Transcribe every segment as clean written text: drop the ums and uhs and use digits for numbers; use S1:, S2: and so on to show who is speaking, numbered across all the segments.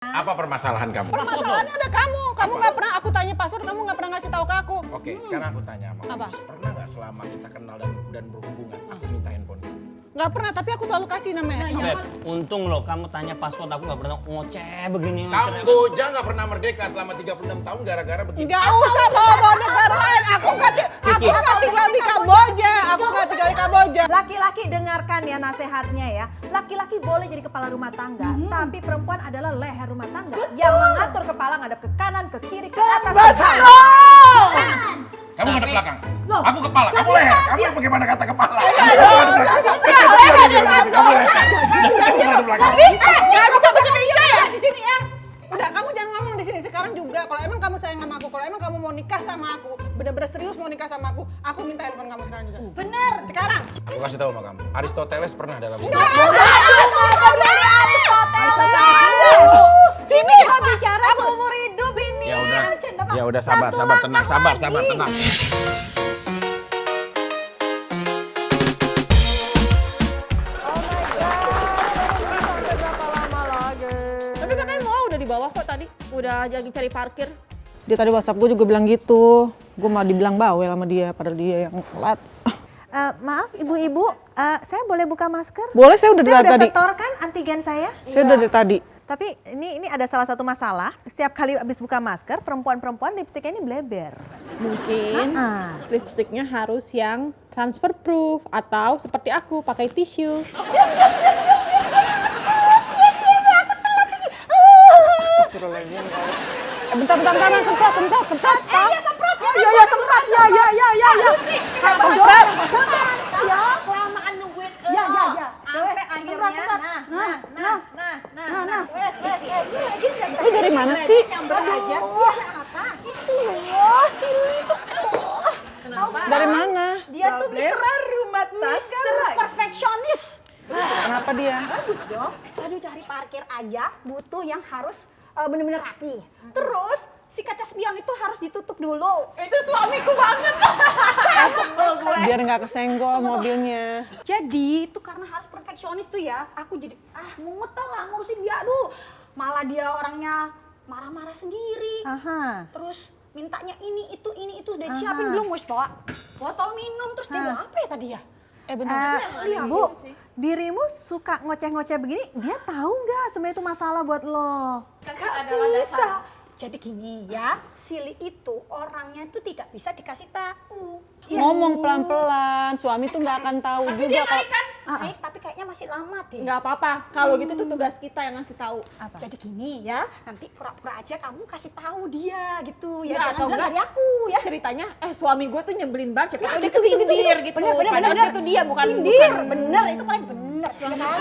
S1: Apa permasalahan kamu?
S2: Permasalahannya ada kamu. Kamu nggak pernah aku tanya password, kamu nggak pernah ngasih tahu ke aku.
S1: Oke, sekarang aku tanya sama kamu.
S2: Apa?
S1: Pernah nggak selama kita kenal dan berhubungan, aku minta handphone kamu?
S2: Nggak pernah, tapi aku selalu kasih namanya.
S3: Beb, untung loh kamu tanya password, aku gak pernah ngoceh begini.
S1: Kamboja nggak pernah merdeka selama 36 tahun gara-gara begini.
S2: Nggak usah bawa negara lain. Aku nggak tinggal di Kamboja. Aku nggak tinggal di Kamboja.
S4: Laki-laki dengarkan ya nasihatnya ya. Laki-laki boleh jadi kepala rumah tangga, tapi perempuan adalah leher rumah tangga yang mengatur kepala ngadap ke kanan, ke kiri, ke atas.
S1: Kamu ngadep belakang, aku kepala, kamu leher. Kamu bagaimana kata kepala? Kamu ngadep belakang.
S2: Nggak bisa bahasa Indonesia ya di sini ya. Udah, kamu jangan ngomong di sini sekarang juga. Kalau emang kamu sayang sama aku, kalau emang kamu mau nikah sama aku, bener-bener serius mau nikah sama aku minta handphone kamu sekarang juga.
S4: Bener.
S2: Sekarang.
S1: Aku kasih tahu sama kamu, Aristoteles pernah dalam
S2: Nggak ada Aristoteles.
S4: Sini bicara seumur hidup ini.
S1: Ya udah, sabar, tenang.
S5: Tapi katanya mau udah di bawah kok tadi. Udah lagi cari parkir.
S2: Dia tadi WhatsApp gue juga bilang gitu. Gue malah dibilang bawel sama dia, padahal dia yang telat.
S4: Maaf ibu-ibu, saya boleh buka masker?
S2: Boleh, saya udah
S4: Saya
S2: dari tadi.
S4: setorkan antigen saya.
S2: Saya udah dari tadi.
S4: Tapi ini ada salah satu masalah. Setiap kali habis buka masker, perempuan-perempuan lipstiknya ini bleber.
S5: Mungkin lipstiknya harus yang transfer proof atau seperti aku pakai tisu.
S2: Bentar, semprot.
S4: Iya semprot. Iya semprot. Semprot. Ya, kelamaan nungguin. Ya. Sampai akhirnya. Nah. Wes.
S2: Lu dari mana sih?
S4: Nyamber aja sih. Apa? Itu loh, Sili tuh.
S5: Kenapa?
S2: Dari mana?
S4: Dia tuh Mister rumah tangga. Perfeksionis.
S2: Kenapa dia?
S6: Bagus dong. Aduh, cari parkir aja butuh yang harus bener-bener rapi. Terus si kaca spion itu harus ditutup dulu.
S5: Itu suamiku banget.
S2: Biar nggak kesenggol mobilnya.
S6: Jadi itu karena harus perfeksionis tuh ya. Aku jadi mumet tau nggak ngurusin dia. Aduh, malah dia orangnya marah-marah sendiri.
S4: Aha.
S6: Terus mintanya ini itu udah disiapin belum wis toh? Botol minum terus dia mau apa ya tadi ya?
S2: Bentar.
S4: Bu, dirimu suka ngoceh-ngoceh begini, dia tahu nggak sebenarnya itu masalah buat lo?
S6: Gak bisa. Jadi gini ya, Sili itu orangnya itu tidak bisa dikasih tahu.
S2: Ngomong pelan-pelan, suami tuh nggak akan tahu juga kalau
S6: Naik, tapi kayaknya masih lama deh.
S5: Nggak apa-apa. Kalau gitu tuh tugas kita yang ngasih tahu.
S6: Jadi gini ya, nanti pura-pura aja kamu kasih tahu dia gitu ya.
S5: Nggak,
S6: Jangan
S5: atau
S6: bilang
S5: enggak,
S6: dari aku ya.
S5: Ceritanya, suami gue tuh nyebelin banget. Siapa tahu dia
S6: Gitu,
S5: kesindir gitu. Padahal
S6: bener.
S5: itu dia bukan
S6: sindir, bener itu paling bener. Ya kan?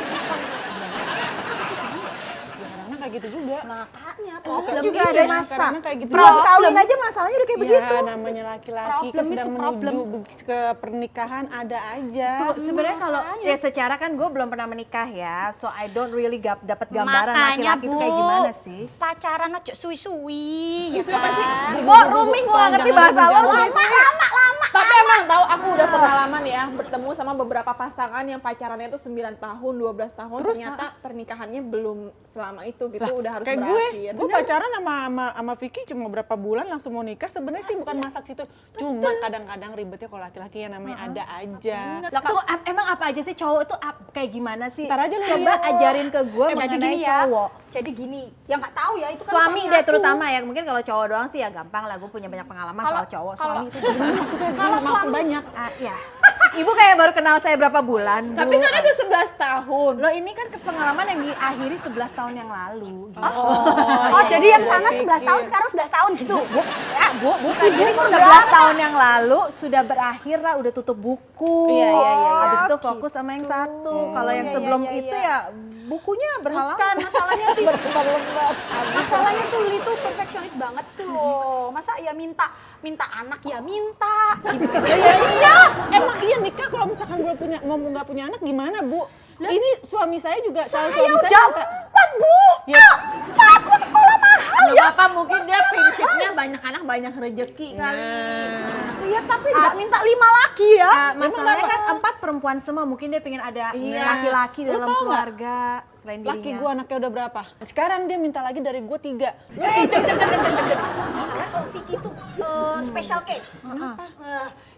S2: karena kayak gitu juga.
S6: Makanya
S4: Belum
S6: juga
S4: ada
S6: ada
S4: masa.
S2: Karena kayak gitu.
S4: Belum kawin aja masalahnya udah kayak begitu.
S2: Ya, namanya laki-laki kan sedang menuju ke pernikahan ada aja.
S4: Sebenarnya kalau ya secara kan gue belum pernah menikah ya, so I don't really dapat gambaran
S6: makanya
S4: laki-laki itu kayak gimana sih.
S6: pacaran aja suwi-suwi.
S5: Suwi-suwi apa sih?
S4: Rooming gue gak ngerti bahasa lo.
S6: Lama.
S5: Tapi emang tahu aku udah pengalaman ya bertemu sama beberapa pasangan yang pacarannya tuh 9 tahun, 12 tahun. Ternyata pernikahannya belum selama itu gitu, udah harus
S2: Kayak
S5: berakhir.
S2: gue pacaran sama Vicky cuma berapa bulan langsung mau nikah. Sebenarnya sih bukan masak situ, cuma kadang-kadang ribetnya kalau laki-laki ya namanya ada aja.
S4: Lah tuh emang apa aja sih cowok tuh kayak gimana sih?
S2: Ntar aja lu
S4: Coba
S2: lihat.
S4: ajarin ke gue
S6: Jadi
S4: mengenai
S6: gini ya,
S4: cowok.
S6: jadi gini, yang nggak tahu ya itu kan
S4: Suami deh
S6: aku.
S4: terutama ya, mungkin kalau cowok doang sih ya gampang lah, gue punya banyak pengalaman soal cowok. Suami itu gimana?
S6: Kalau suami
S2: banyak.
S4: Ya. Ibu kayak baru kenal saya berapa bulan.
S5: Tapi
S4: Bu.
S5: kan ada 11 tahun.
S4: Lo ini kan pengalaman yang diakhiri 11 tahun yang lalu. Gitu.
S6: Oh, jadi yang sana 11 tahun sekarang 11 tahun gitu.
S4: Bukan, jadi 11 tahun yang lalu sudah berakhir lah, udah tutup buku.
S5: Iya.
S4: Habis itu fokus sama yang satu. Kalau yang sebelum itu ya bukunya berhalangan.
S6: Bukan masalahnya sih. Masalahnya tuh Lili tuh perfeksionis banget tuh loh. Masa ya minta anak ya minta.
S2: Iya. Emang iya nikah kalau misalkan gue nggak punya anak gimana, Bu? Ini suami saya juga
S6: Saya
S2: suami
S6: udah
S2: minta.
S6: 4, Bu.
S2: Ya.
S6: 4 uang sekolah mahal.
S5: Gak apa-apa, mungkin dia prinsipnya banyak anak banyak rezeki kali.
S6: Iya, tapi nggak minta 5 lagi ya.
S4: Masalahnya kan 4 perempuan semua, mungkin dia pengen ada
S2: Iya.
S4: laki-laki
S2: Lu
S4: dalam
S2: tau nggak?
S4: keluarga. selain
S2: Laki
S4: dirinya?
S2: gue anaknya udah berapa? Sekarang dia minta lagi dari gue 3.
S6: Jangan. Masalah kalau Vicky itu special case.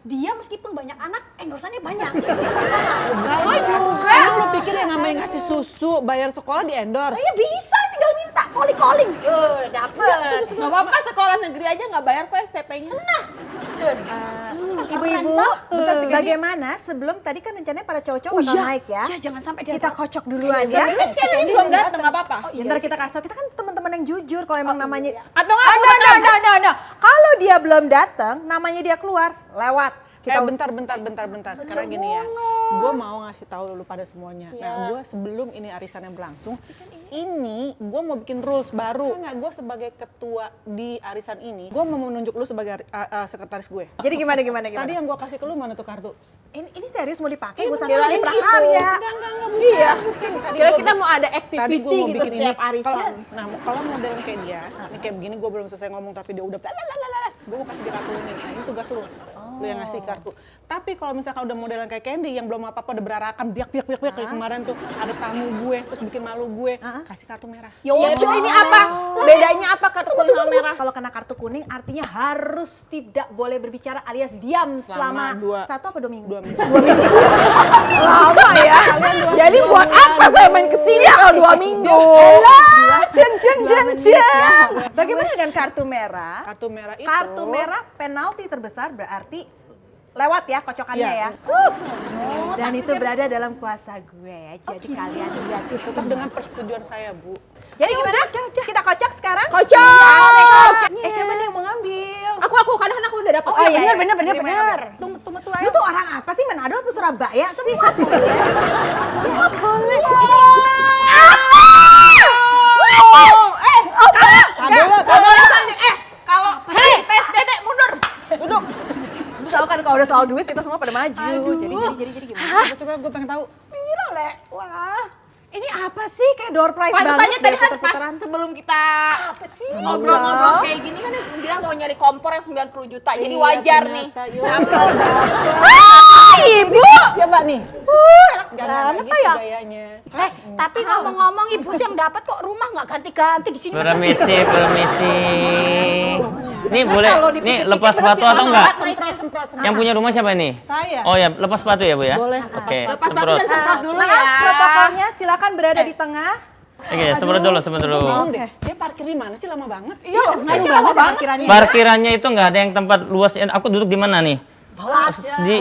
S6: Dia meskipun banyak anak, endorsannya banyak. Jadi masalah.
S2: Juga. Lu pikir yang namanya ngasih susu, bayar sekolah di endorse?
S6: Ya bisa, tinggal minta calling. Dapet.
S5: Nggak apa-apa, sekolah negeri aja nggak bayar kok SPP-nya.
S6: Nah,
S4: Ibu-ibu, bagaimana sebelum tadi kan rencananya para cowok-cowok bakal naik ya?
S6: Ya jangan sampai dia
S4: Kita
S6: tahu.
S4: kocok duluan ya.
S5: Kan ini belum datang, nggak apa-apa.
S4: Ntar kita kasih tau, kita kan teman-teman yang jujur kalau emang namanya.
S5: Atau nggak?
S4: No. Kalau dia belum datang, namanya dia keluar, lewat.
S2: Bentar. Sekarang gini ya, gue mau ngasih tahu dulu pada semuanya. Nah, gue sebelum ini arisannya berlangsung, ini gue mau bikin rules baru. Nggak, gue sebagai ketua di arisan ini, gue mau menunjuk lu sebagai sekretaris gue.
S4: Jadi gimana?
S2: Tadi yang gue kasih ke lu mana tuh kartu?
S4: Ini serius mau dipakai? Gue
S2: Kirain
S4: sangka lagi
S2: itu.
S4: prakarya.
S2: Enggak, bukan.
S5: Iya.
S2: Bukan. Tadi
S5: Kira
S2: gua-
S5: kita mau ada
S2: Tadi
S5: activity
S2: gue mau
S5: gitu
S2: bikin
S5: setiap
S2: ini.
S5: arisan.
S2: Kalau model kayak dia, ini kayak begini gue belum selesai ngomong tapi dia udah gue mau kasih dia kartu ini. Nah, ini tugas lu. Lu yang ngasih kartu. Tapi kalau misalkan udah modelan kayak Candy yang belum apa-apa udah berarakan biak kayak kemarin tuh ada tamu gue terus bikin malu gue, kasih kartu merah.
S5: Ya terus ini apa? Bedanya apa kartu kuning sama merah?
S4: Kalau kena kartu kuning artinya harus tidak boleh berbicara alias diam selama
S2: Selama
S4: 1 apa 2 minggu?
S2: 2 minggu.
S5: Lama ya. Jadi buat apa saya main kesini kalau 2 minggu?
S4: Bagaimana dengan kartu merah?
S2: Kartu merah itu.
S4: Kartu merah penalti terbesar berarti lewat ya kocokannya
S2: Iya.
S4: ya. Dan itu berada dalam kuasa gue ya. Jadi kalian lihat itu
S2: tetap dengan persetujuan saya, Bu.
S4: Jadi gimana? Kita kocok sekarang?
S5: Kocok.
S4: Siapa nih yang mau ngambil?
S5: Aku kadang aku udah dapat.
S4: Oh, iya,
S6: bener.
S4: Tunggu tuh. Lu tuh orang apa sih? Manado apa Surabaya? Semua boleh. Semua boleh.
S6: Kalau PSBB mundur.
S4: Lu tahu kan kalau udah soal duit kita semua pada maju. Jadi gimana?
S2: Coba gue pengen tahu.
S6: Piro, Le?
S4: Wah, ini apa sih? Kayak door prize
S5: Pantesannya
S4: banget.
S5: tadi kan pas sebelum kita ngobrol-ngobrol kayak gini kan dia bilang mau nyari kompor yang 90 juta. Jadi wajar nih.
S4: Ibu!
S2: Coba nih.
S6: Jangan
S2: gitu
S6: ya.
S2: gayanya.
S6: Tapi ngomong-ngomong ibu sih yang dapat kok rumah nggak ganti-ganti di sini.
S3: Permisi. Nih boleh, nih lepas sepatu atau enggak?
S2: Semprot.
S3: Yang punya rumah siapa ini?
S2: Saya.
S3: Oh ya, lepas sepatu ya Bu ya?
S2: Boleh.
S3: Oke,
S5: Lepas sepatu
S3: semprot.
S5: dan semprot dulu ya.
S4: Maaf, protokolnya silakan berada di tengah.
S3: Oke, semprot dulu.
S2: Bingung deh. Dia parkir di mana sih lama banget?
S5: Iya, nggak lama banget.
S3: Parkirannya itu nggak ada yang tempat luas. Aku duduk di mana nih?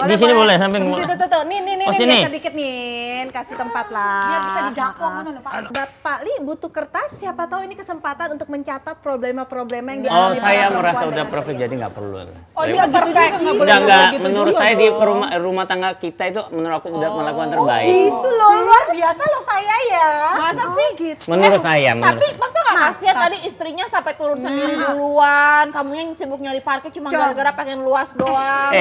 S3: Di sini boleh samping.
S4: Tuh. Nih,
S3: Oh, sini.
S4: geser dikit nih. Kasih tempat lah.
S6: Biar bisa didakwa mana Pak.
S4: Bapak Li butuh kertas, siapa tahu ini kesempatan untuk mencatat problema-problema yang
S3: Oh,
S4: dialami
S3: saya
S4: para
S3: merasa
S4: perempuan
S3: udah
S4: dan
S3: perfect jadi nggak perlu.
S2: Oh iya gitu juga nggak boleh
S3: Enggak,
S2: gitu
S3: menurut
S2: juga
S3: saya di
S2: dong.
S3: rumah tangga kita itu menurut aku udah melakukan terbaik.
S6: Itu loh luar biasa loh saya ya.
S5: Masa sih?
S3: Menurut saya,
S5: Tapi masa nggak kasihan tadi istrinya sampai turun sendiri duluan. Kamunya yang sibuk nyari parkir cuma gara-gara pengen luas doang.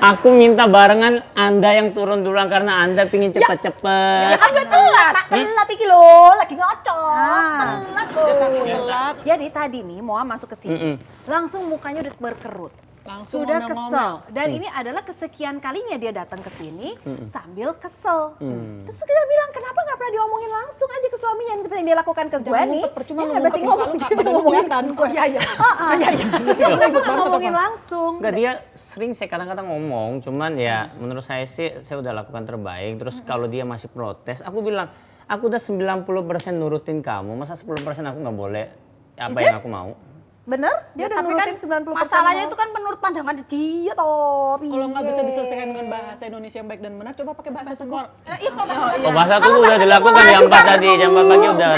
S3: Aku minta barengan Anda yang turun duluan karena Anda pingin cepet-cepet.
S5: Ya kan gue telat.
S6: Pak telat iki loh, lagi ngocok. Telat
S2: Dia
S6: loh.
S2: takut telat.
S4: Jadi tadi nih Moa masuk ke sini, langsung mukanya udah berkerut.
S2: Langsung
S4: Sudah
S2: ngomel-ngomel.
S4: kesel. Dan ini adalah kesekian kalinya dia datang ke sini sambil kesel. Terus kita bilang, kenapa nggak pernah diomongin langsung aja ke suaminya yang seperti yang dia lakukan ke gue
S2: Jangan
S4: nih.
S2: ngumpet, percuma
S4: Dia
S2: lu
S4: nggak berarti
S2: ngumpet muka
S4: ngomong,
S2: lu,
S4: dia
S2: badan lu
S4: ngomongin.
S2: kelihatan.
S6: Iya.
S4: Kenapa nggak ngomongin langsung?
S3: Enggak, dia sering saya kadang-kadang ngomong, cuman ya menurut saya sih saya udah lakukan terbaik. Terus kalau dia masih protes, aku bilang, aku udah 90% nurutin kamu, masa 10% aku nggak boleh apa yang aku mau?
S4: Bener? Dia udah
S6: Tapi kan
S4: nurutin 90%.
S6: masalahnya itu kan menurut pandangan dia toh.
S2: Kalau nggak bisa diselesaikan dengan bahasa Indonesia yang baik dan benar, coba pakai bahasa Sengkor.
S6: Iya kalau masalah
S3: Oh, bahasa aku udah dilakukan jam 4 tadi, jam 4 pagi udah.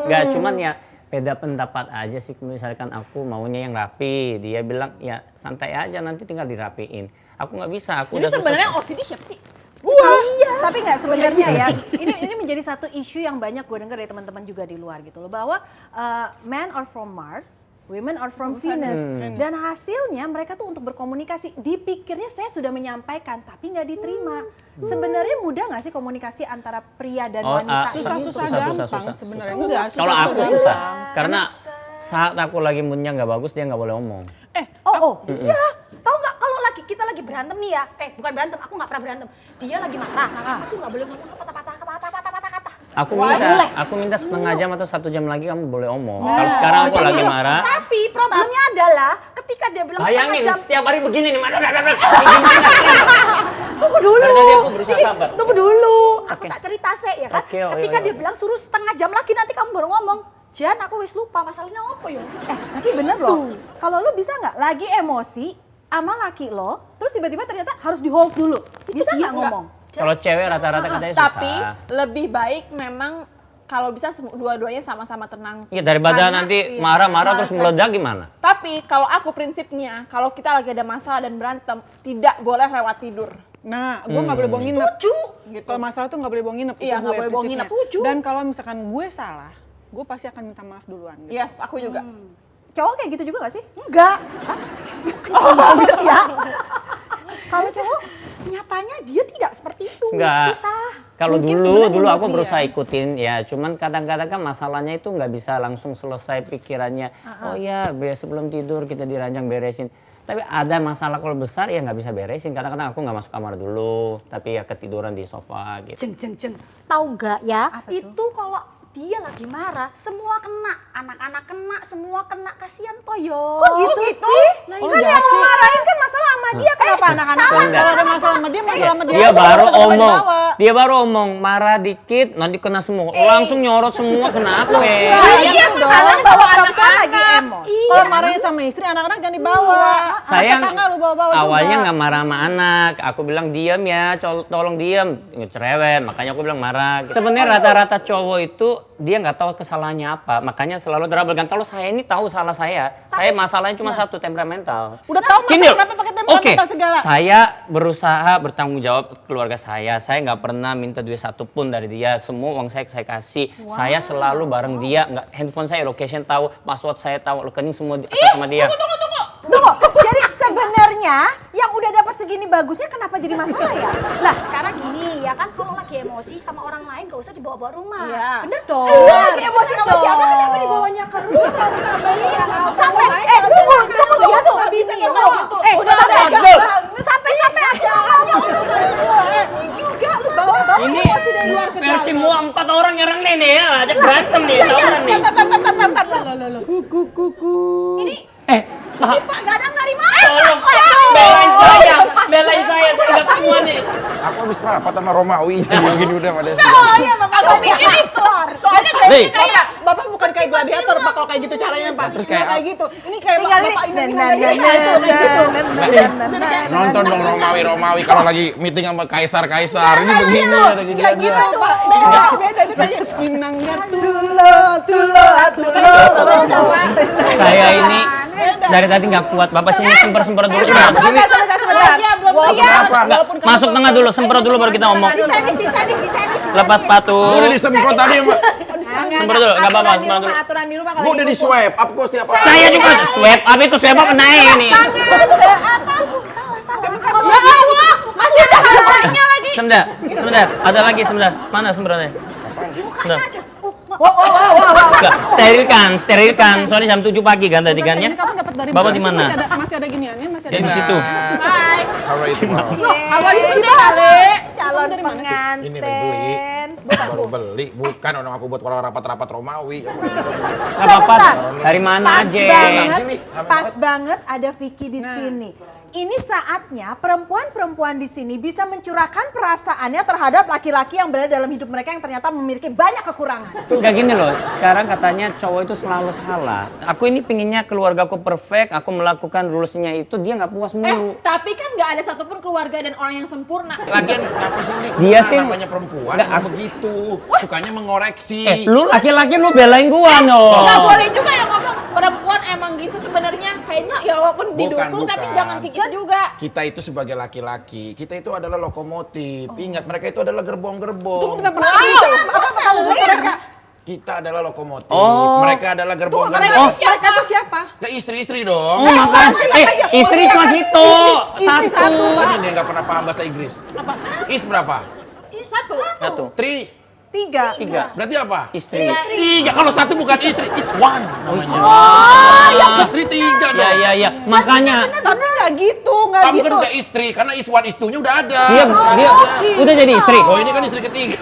S3: Enggak, cuman ya beda pendapat aja sih. Misalkan aku maunya yang rapi, dia bilang ya santai aja nanti tinggal dirapiin. Aku nggak bisa, aku
S5: Jadi
S3: udah
S5: sebenarnya
S3: susah.
S5: OCD siapa sih?
S4: Tapi nggak sebenarnya ya. Ini menjadi satu isu yang banyak gue dengar dari teman-teman juga di luar gitu loh, bahwa men are from Mars, women are from Venus. Dan hasilnya mereka tuh untuk berkomunikasi, dipikirnya saya sudah menyampaikan tapi nggak diterima. Sebenarnya mudah nggak sih komunikasi antara pria dan wanita ini?
S2: Susah gampang sebenarnya. Enggak,
S3: Kalau aku
S2: gampang.
S3: susah, karena saat aku lagi moodnya nggak bagus dia nggak boleh omong.
S6: iya. Tahu nggak kalau kita lagi berantem nih ya? Bukan berantem, aku nggak pernah berantem. Dia lagi marah. Aku nggak boleh ngomong sepatah-patah kata.
S3: Aku minta setengah jam atau 1 jam lagi kamu boleh omong. Kalau sekarang aku lagi marah.
S6: Tapi problemnya adalah ketika dia bilang
S3: Bayangin
S6: setengah jam.
S3: setiap hari begini nih.
S6: Tunggu dulu.
S3: Dari tadi aku berusaha sabar.
S6: Tunggu dulu. Aku
S3: Oke.
S6: tak cerita sih ya kan.
S3: Oke, oh,
S6: Ketika
S3: iya,
S6: dia
S3: iya.
S6: bilang suruh setengah jam lagi nanti kamu baru ngomong. Jan, aku wis lupa masalahnya apa ya?
S4: Tapi bener loh, kalau lu bisa nggak lagi emosi sama laki lo, terus tiba-tiba ternyata harus di hold dulu. Bisa nggak ngomong?
S3: Kalau cewek rata-rata katanya susah.
S5: Tapi lebih baik memang kalau bisa dua-duanya sama-sama tenang sih.
S3: Iya, daripada
S5: Karena-
S3: nanti marah-marah terus meledak gimana?
S5: Tapi kalau aku prinsipnya, kalau kita lagi ada masalah dan berantem, tidak boleh lewat tidur.
S2: Nah, gue nggak boleh bohong nginep.
S5: Setuju. Gitu.
S2: Kalau masalah tuh nggak boleh bohong nginep.
S5: Iya,
S2: itu
S5: nggak
S2: gue
S5: boleh bohong
S2: prinsipnya.
S5: nginep. Setuju.
S2: Dan kalau misalkan gue salah, gue pasti akan minta maaf duluan. Gitu.
S5: Yes, aku juga.
S4: Cowok kayak gitu juga nggak sih?
S6: Enggak.
S4: Ya. Kalau cowok,
S6: Nyatanya dia tidak seperti itu.
S3: Enggak.
S6: Susah.
S3: Kalau
S2: Mungkin
S3: dulu
S2: sebenarnya buat
S3: aku
S2: dia.
S3: berusaha ikutin ya, cuman kadang-kadang kan masalahnya itu nggak bisa langsung selesai pikirannya. Oh ya, sebelum tidur kita diranjang beresin. Tapi ada masalah kalau besar ya nggak bisa beresin. Kadang-kadang aku nggak masuk kamar dulu, tapi ya ketiduran di sofa gitu.
S6: Jeng. Tahu nggak ya?
S4: Apa tuh?
S6: Itu kalau dia lagi marah, semua kena. Anak-anak kena, semua kena. Kasihan Toyo.
S4: kok gitu sih?
S6: Lah,
S2: Oh,
S6: iya,
S2: jahat sih.
S4: Marahin kan masalah sama dia, kenapa anak-anak?
S3: Enggak.
S2: Kalau ada masalah sama dia, masalah sama dia.
S3: Dia
S2: aja,
S3: baru
S2: nggak
S3: omong,
S2: dibawa.
S3: dia baru omong marah dikit nanti kena semua, langsung nyorot semua kenapa?
S2: Iya,
S4: Masalahnya bawa perempuan lagi emosi.
S2: Kalau marahnya sama istri, anak-anak jangan dibawa.
S3: Saya
S2: tetangga lu bawa-bawa
S3: awalnya
S2: juga.
S3: nggak marah sama anak, aku bilang diam ya, tolong diam, cerewet, makanya aku bilang marah. Sebenarnya rata-rata cowok itu dia nggak tahu kesalahannya apa, makanya selalu trouble kan. Kalau saya ini tahu salah saya masalahnya cuma satu, temperamental.
S2: Udah tahu
S3: Gini loh,
S2: kenapa pakai temperamental
S3: oke,
S2: segala?
S3: saya berusaha bertanggung jawab keluarga saya nggak pernah minta duit satupun dari dia, semua uang saya kasih. Saya selalu bareng dia, nggak handphone saya location tahu, password saya tahu, rekening semua atas sama dia.
S4: Tunggu, jadi sebenarnya yang udah dapat segini bagusnya kenapa jadi masalah ya?
S6: Lah sekarang gini ya kan kalau lagi emosi sama orang lain gak usah dibawa-bawa rumah.
S5: Iya.
S6: Bener dong.
S4: Lagi emosi sama siapa kenapa
S6: dibawanya ke rumah? Sampai tunggu.
S2: bisa
S6: Gini,
S2: dong.
S6: udah sampai aja awalnya orang semua. Ini juga lu bawa-bawa
S3: Ini
S6: emosi dari luar ke
S3: versi
S6: dalam.
S3: mua 4 orang nyerang nih ya, ajak berantem nih, tawuran nih.
S6: Ini Pak Gadang dari mana?
S3: Tolong, belain saya nggak semua nih.
S7: Aku habis merapat sama Romawi jadi begini udah pada sih.
S6: Oh iya Bapak gladiator.
S2: Soalnya
S7: Nih.
S2: Bapak bukan kayak gladiator, Pak, kalau kayak gitu caranya, Pak.
S7: Terus
S2: Nggak
S7: kayak
S2: kayak gitu. Ini kayak
S4: Tinggal
S2: Bapak
S4: ini.
S2: ini kayak gitu.
S7: Nonton dong Romawi kalau lagi meeting sama kaisar ini begini ada
S2: Kayak
S7: kejadian.
S2: gitu, Pak. Beda. Itu kayak Minangnya tulo.
S3: Saya ini dari tadi nggak kuat, Bapak sini semper dulu.
S7: Kenapa sih ini? Kenapa?
S3: Masuk tengah dulu, semprot dulu baru kita ngomong.
S6: Disenis.
S3: Lepas sepatu.
S7: Lu udah disemprot tadi Mbak.
S3: Semprot dulu, nggak apa-apa, semprot dulu.
S2: Aturan di rumah kalau
S7: Gua udah di swipe up kok setiap hari.
S3: Saya juga swab up itu swab up naik nih. Sebentar, ada lagi sebentar. Mana semprotnya? Sebentar. Enggak, sterilkan. Soalnya jam 7 pagi kan tadi kan ya.
S2: Ini kamu dapat dari
S3: Bapak
S2: mana
S3: di
S2: sih?
S3: mana?
S2: Masih ada giniannya, masih ada.
S3: Di situ.
S7: How are you tomorrow?
S2: Awal itu sini kali.
S4: Calon
S2: dari mana sih?
S7: Ini baru beli.
S4: pengantin.
S7: Baru beli, bukan orang aku buat kalau rapat-rapat Romawi.
S3: Nggak apa-apa. Dari mana aja?
S7: Sini.
S4: Pas banget ada Vicky di sini. Ini saatnya perempuan-perempuan di sini bisa mencurahkan perasaannya terhadap laki-laki yang berada dalam hidup mereka yang ternyata memiliki banyak kekurangan.
S3: Enggak gini loh, sekarang katanya cowok itu selalu salah. Aku ini pinginnya keluargaku perfect, aku melakukan rulesnya itu, dia nggak puas mulu.
S5: Tapi kan nggak ada satupun keluarga dan orang yang sempurna.
S7: Lagian kenapa sih ini?
S3: Dia sih-
S7: namanya perempuan
S3: Nggak,
S7: emang begitu. Sukanya mengoreksi.
S3: Lu laki-laki lu belain gua no.
S5: Nggak boleh juga yang ngomong perempuan emang gitu sebenarnya. Kayaknya ya walaupun didukung tapi
S7: bukan.
S5: jangan kayak gitu juga.
S7: Kita itu sebagai laki-laki, kita itu adalah lokomotif. Ingat, mereka itu adalah gerbong-gerbong.
S2: Tunggu bentar, apa kamu mereka?
S7: Kita adalah lokomotif.
S3: Oh.
S7: Mereka adalah
S2: Tunggu,
S7: gerbong-gerbong.
S2: mereka tuh siapa?
S7: Nah, istri-istri dong.
S3: Oh, makan. Istri cuma situ.
S2: Istri satu, Pak.
S7: Ini dia nggak pernah paham bahasa Inggris. Is berapa?
S5: Satu.
S3: Satu.
S7: 3,
S4: Tiga.
S7: Berarti apa?
S3: Istri.
S7: Tiga. Kalau satu bukan istri, is one namanya. Istri tiga dong.
S3: Ya. Makanya
S2: Tapi nggak gitu, nggak
S7: Kamu
S2: gitu.
S7: kan udah istri, karena is one, is two-nya udah ada.
S3: dia udah jadi istri.
S7: Oh ini kan istri ketiga.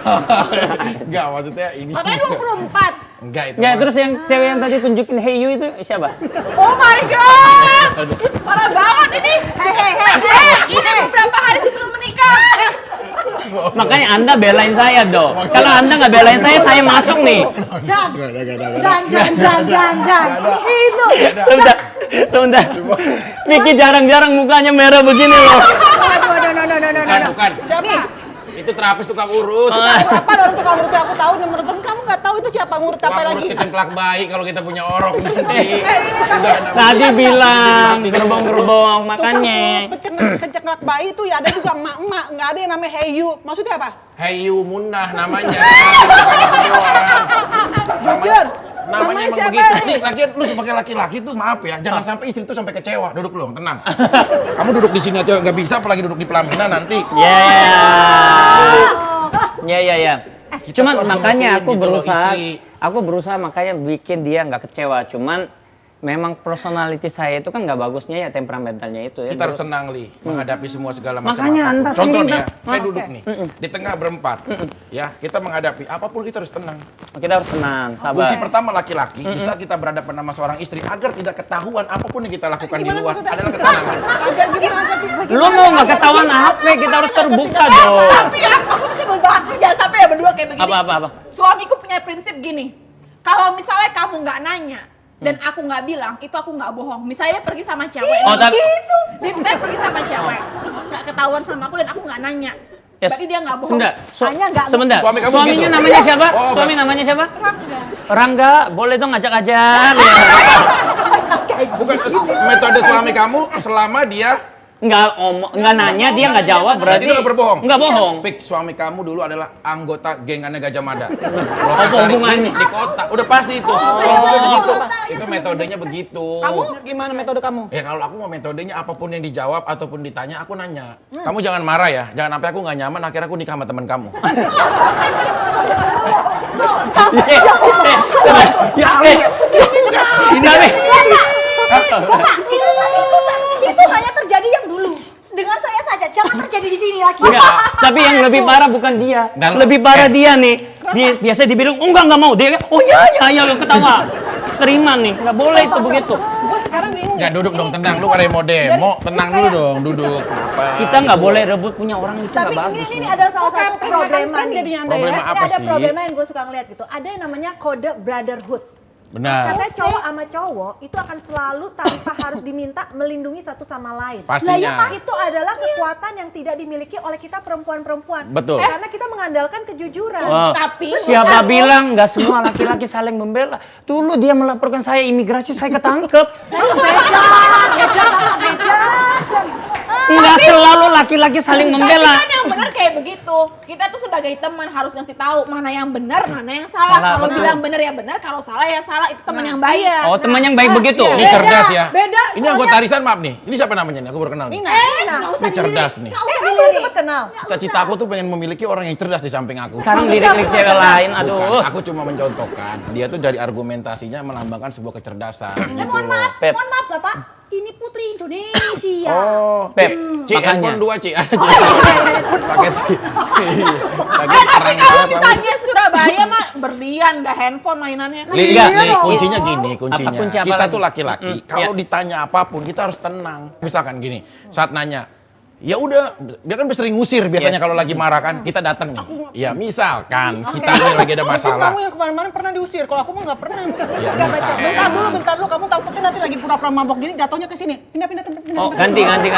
S7: Enggak, maksudnya ini.
S5: Makanya 24.
S7: Enggak itu.
S3: Ya
S7: mah.
S3: terus yang cewek yang tadi tunjukin Hey You itu siapa?
S5: Oh my god. Parah banget ini. Ini beberapa hari sebelum menikah.
S3: Makanya Anda belain saya dong. Kalau Anda nggak belain saya masuk nih.
S6: Jangan. Itu.
S3: Sebentar. Vicky jarang-jarang mukanya merah begini loh.
S7: Bukan.
S2: Siapa?
S7: Itu terapis tukang urut.
S2: Apa orang tukang urut aku tahu nomor telepon kamu nggak tahu itu siapa ngurut apa
S7: Tukang urut
S2: lagi?
S7: kecengklak bayi kalau kita punya orok nanti. Udah namanya.
S3: Tadi bilang gerbong-gerbong makanya.
S2: Keceklak bayi itu ya ada juga emak-emak, nggak ada yang namanya Heyu. Maksudnya apa?
S7: Heyu Munah namanya. Bukan itu doang.
S2: Jujur.
S7: Namanya emang
S2: siapa
S7: begitu.
S2: nih?
S7: Nih, lu sebagai laki-laki tuh maaf ya, jangan sampai istri tuh sampai kecewa. Duduk lu, tenang. Kamu duduk di sini aja nggak bisa, apalagi duduk di pelaminan nanti.
S3: Ya. Cuman
S7: harus
S3: makanya
S7: ngebutin gitu loh, istri.
S3: aku berusaha makanya bikin dia nggak kecewa. Cuman memang personality saya itu kan nggak bagusnya ya temperamentalnya itu ya.
S7: Kita harus tenang, Li, menghadapi semua segala macam
S3: Makanya
S7: apapun.
S3: Anda
S7: Contoh
S3: sendiri
S7: nih ya,
S3: tak-
S7: saya duduk nih, di tengah berempat. Ya, kita menghadapi apapun kita harus tenang.
S3: Kita harus tenang, sabar.
S7: Kunci pertama laki-laki, di saat kita berhadapan sama seorang istri, agar tidak ketahuan apapun yang kita lakukan di luar adalah ketenangan.
S3: Lu mau nggak ketahuan apa? Kita harus terbuka dong.
S5: Tapi ya, aku tuh sebel banget. Lu jangan sampai ya berdua kayak begini.
S3: Apa?
S5: Suamiku punya prinsip gini. Kalau misalnya kamu nggak nanya dan aku nggak bilang, itu aku nggak bohong. Misalnya dia pergi sama cewek,
S3: Oh, tapi-
S5: dia misalnya pergi sama cewek, terus nggak ketahuan sama aku dan aku nggak nanya.
S3: Yes.
S5: Berarti dia nggak bohong.
S3: Sebentar.
S4: Hanya nggak-
S3: Sebentar.
S7: Suami kamu
S3: Suaminya
S7: gitu?
S3: namanya siapa?
S7: Oh,
S3: Suami namanya siapa? Rangga. Boleh dong ngajak-ajak.
S7: Bukan metode suami kamu selama dia
S3: Nggak nanya, dia nggak jawab berarti.
S7: itu nggak berbohong.
S3: Nggak bohong.
S7: Fix suami kamu dulu adalah anggota gengannya Gajah Mada.
S3: Apa hubungannya?
S7: Di kota, udah pasti itu. Kalau begitu, itu metodenya begitu.
S2: Kamu gimana metode kamu?
S7: Ya kalau aku mau metodenya apapun yang dijawab ataupun ditanya aku nanya. Kamu jangan marah ya, jangan sampai aku nggak nyaman akhirnya aku nikah sama teman kamu.
S6: Itu hanya terjadi yang dulu. Dengan saya saja, jangan terjadi di sini lagi.
S3: Enggak, tapi yang lebih parah bukan dia.
S7: Dan-
S3: Lebih parah dia nih. Biasa dibilang, oh nggak mau. Dia, oh ya, ketawa. Terima nih, nggak boleh itu begitu.
S2: Gue sekarang bingung.
S7: Ya duduk dong, tenang. Lu kayak mau demo, tenang dulu dong, duduk. Apa?
S3: Kita nggak boleh rebut punya orang itu
S4: Tapi
S3: nggak bagus.
S4: ini adalah salah
S2: Oke,
S4: satu problema
S2: kan
S4: nih.
S2: jadinya Anda
S7: Problema
S2: ya.
S7: apa
S4: Ini ada
S7: sih?
S4: problema yang gue suka ngeliat gitu. Ada yang namanya kode brotherhood.
S7: Benar.
S4: Katanya cowok sama cowok itu akan selalu tanpa harus diminta melindungi satu sama lain.
S7: Pastinya.
S4: Lah ya, itu adalah kekuatan yang tidak dimiliki oleh kita perempuan-perempuan.
S7: Betul.
S4: Karena kita mengandalkan kejujuran.
S3: Wah,
S5: Tapi
S3: siapa bilang nggak semua laki-laki saling membela? Dulu dia melaporkan saya imigrasi, saya ketangkep. Nggak selalu laki-laki saling
S5: Tapi
S3: membela.
S5: kan yang benar kayak begitu. Kita tuh sebagai teman harus ngasih tahu mana yang benar, mana yang salah.
S3: Salah,
S5: Kalau
S3: betul.
S5: bilang benar ya benar, kalau salah ya salah. Itu teman yang baik.
S3: Oh, teman yang baik begitu.
S7: Ini cerdas ya.
S6: beda,
S7: Ini
S6: soalnya-
S7: anggota arisan maaf nih. Ini siapa namanya nih? Aku baru kenal nih.
S6: Nggak usah
S7: Ini cerdas nih.
S6: Nggak usah
S4: Kamu
S6: dilirik.
S4: cepet kenal.
S7: Cita-cita aku tuh pengen memiliki orang yang cerdas di samping aku.
S3: Sekarang lirik-lirik cewek lain,
S7: Bukan,
S3: aduh.
S7: aku cuma mencontohkan. Dia tuh dari argumentasinya melambangkan sebuah kecerdasan gitu
S6: Mohon maaf,
S3: Pep.
S6: mohon maaf Bapak. Ini Putri Indonesia.
S7: Oh,
S3: Pep,
S7: Ci,
S3: makanya.
S7: handphone 2 Ci, ada Ci. Pakai Ci. Pakai
S5: Tapi
S7: terang
S5: kalau
S7: banget.
S5: misalnya Surabaya mah berlian, nggak handphone mainannya kan.
S7: Li,
S3: Enggak.
S7: li, kuncinya gini, kuncinya.
S3: Apa kunci apa
S7: Kita
S3: lagi?
S7: tuh laki-laki, kalau
S3: ya.
S7: ditanya apapun kita harus tenang. Misalkan gini, saat nanya, ya udah, dia kan sering ngusir biasanya
S3: Yes.
S7: kalau lagi marah kan, kita datang nih. Ya misalkan kita nih lagi ada
S2: Mungkin
S7: masalah.
S2: kamu yang kemarin-kemarin pernah diusir, kalau aku mah nggak pernah.
S7: Ya bisa.
S2: Bentar dulu, kamu takutnya nanti lagi pura-pura mabok gini jatuhnya ke sini. Pindah tempat.
S3: Oh, ganti.
S2: Nanti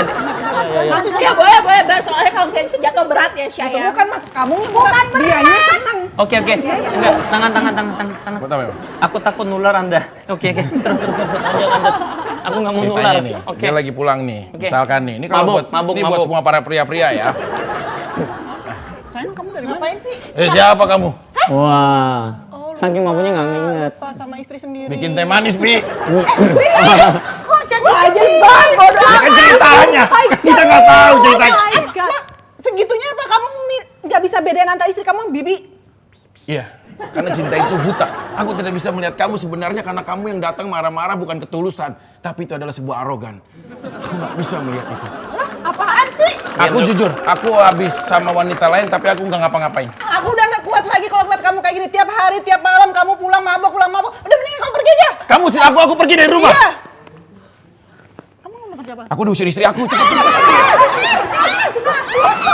S5: Ya boleh, boleh. Soalnya kalau misalnya jatuh berat ya,
S2: itu
S5: Syaya.
S2: bukan mas, kamu bukan dianya senang.
S3: Oke. Enggak, tangan.
S7: Buat apa, Bang?
S3: Aku takut nular Anda. Oke. Terus. Lanjut. Aku nggak mau nular.
S7: Ceritanya nih,
S3: Oke.
S7: dia lagi pulang nih.
S3: Oke.
S7: Misalkan nih, ini kalau
S3: Mabuk,
S7: buat
S3: mabuk.
S7: semua para pria-pria ya.
S2: Sayang, kamu dari mana? Ngapain sih?
S7: Siapa kamu?
S3: Wah. Saking mabuknya nggak inget.
S2: Pas sama istri sendiri.
S7: Bikin teh manis, Bi.
S6: Kok jadi
S2: aja bang, bodoh.
S7: Ya kan ceritanya. Kita nggak tahu ceritanya.
S2: Segitunya apa kamu nggak bisa bedain antara istri kamu, Bibi?
S7: Iya, karena cinta itu buta. Aku tidak bisa melihat kamu sebenarnya karena kamu yang datang marah-marah bukan ketulusan, tapi itu adalah sebuah arogan. Aku nggak bisa melihat itu.
S2: Apaan sih?
S7: Aku jujur, aku habis sama wanita lain tapi aku nggak ngapa-ngapain.
S2: Aku udah gak kuat lagi kalau ngeliat kamu kayak gini tiap hari, tiap malam kamu pulang mabok. Udah mendingan kamu pergi aja.
S7: Kamu usir aku pergi dari rumah.
S2: Iya. Kamu ngomong kerja apa?
S7: Aku udah usir istri aku, cepet.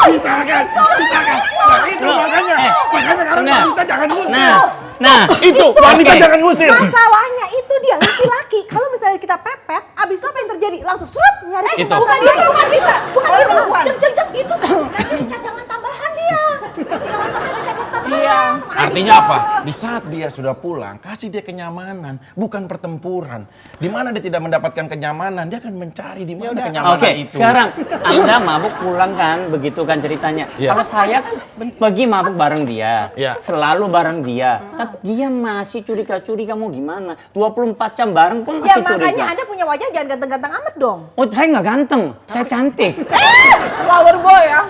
S7: Misalkan. Nah itu makanya kalau wanita jangan ngusir.
S3: Nah,
S7: Itu wanita
S3: Oke.
S7: jangan ngusir.
S4: Masalahnya itu dia laki-laki. Kalau misalnya kita pepet, abis itu apa yang terjadi? Langsung surut nyari
S7: Itu.
S4: kita.
S6: Bukan itu, bukan bisa. Bukan
S2: Oh,
S6: itu.
S2: bukan.
S6: Jeng, itu. Nanti cadangan tambahan dia. Jangan sampai ada cadangan tambahan.
S7: Artinya apa? Di saat dia sudah pulang, kasih dia kenyamanan, bukan pertempuran. Di mana dia tidak mendapatkan kenyamanan, dia akan mencari di mana kenyamanan
S3: Oke,
S7: itu.
S3: sekarang Anda mabuk pulang kan, begitu kan ceritanya.
S7: Iya.
S3: Kalau saya kan pergi mabuk bareng dia,
S7: Iya.
S3: selalu bareng dia. Tapi dia masih curiga-curiga mau gimana? 24 jam bareng pun
S4: Ya
S3: masih
S4: makanya
S3: curiga.
S4: Anda punya wajah jangan ganteng-ganteng amat dong.
S3: Oh, saya nggak ganteng, saya cantik.
S2: Flower boy ya.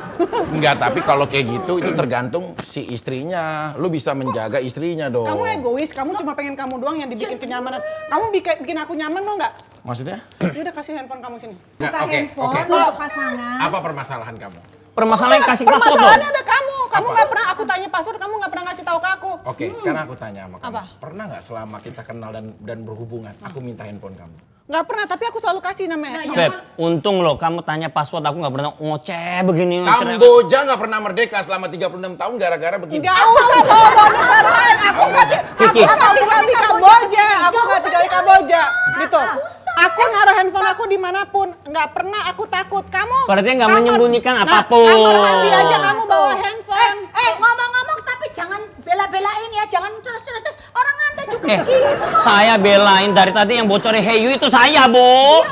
S7: Enggak, tapi kalau kayak gitu itu tergantung si istrinya. Lu bisa menjaga istrinya dong.
S2: Kamu egois, kamu cuma pengen kamu doang yang dibikin kenyamanan. Kamu bikin aku nyaman mau nggak?
S7: Maksudnya?
S2: Ya udah kasih handphone kamu sini.
S7: Nggak,
S4: Buka
S7: oke,
S4: handphone
S7: oke.
S4: untuk pasangan.
S7: Apa permasalahan kamu?
S3: Permasalahan kasih password dong.
S2: Permasalahannya ada kamu. Kamu
S7: Apa?
S2: nggak pernah aku tanya password, kamu nggak pernah ngasih tahu ke aku.
S7: Oke, sekarang aku tanya sama kamu.
S2: Apa?
S7: Pernah nggak selama kita kenal dan berhubungan, aku minta handphone kamu?
S2: Nggak pernah, tapi aku selalu kasih namanya.
S3: Beb, untung loh kamu tanya password, aku nggak pernah ngoceh begini.
S7: Kamboja nggak pernah merdeka selama 36 tahun gara-gara begini.
S2: Nggak usah bawa negaraan. Aku nggak
S3: Kiki.
S2: tinggal di Kamboja. Aku nggak tinggal di Kamboja. Gitu. Aku naruh handphone aku dimanapun. Nggak pernah aku takut. Kamu.
S3: Berarti nggak
S2: kamar-
S3: menyembunyikan
S2: Nah,
S3: apapun.
S2: Kamar mandi aja kamu bawa handphone.
S6: Ngomong-ngomong tapi jangan bela-belain ya, jangan terus orang Anda juga begitu.
S3: Saya belain dari tadi yang bocorin Heyu itu saya, Bu.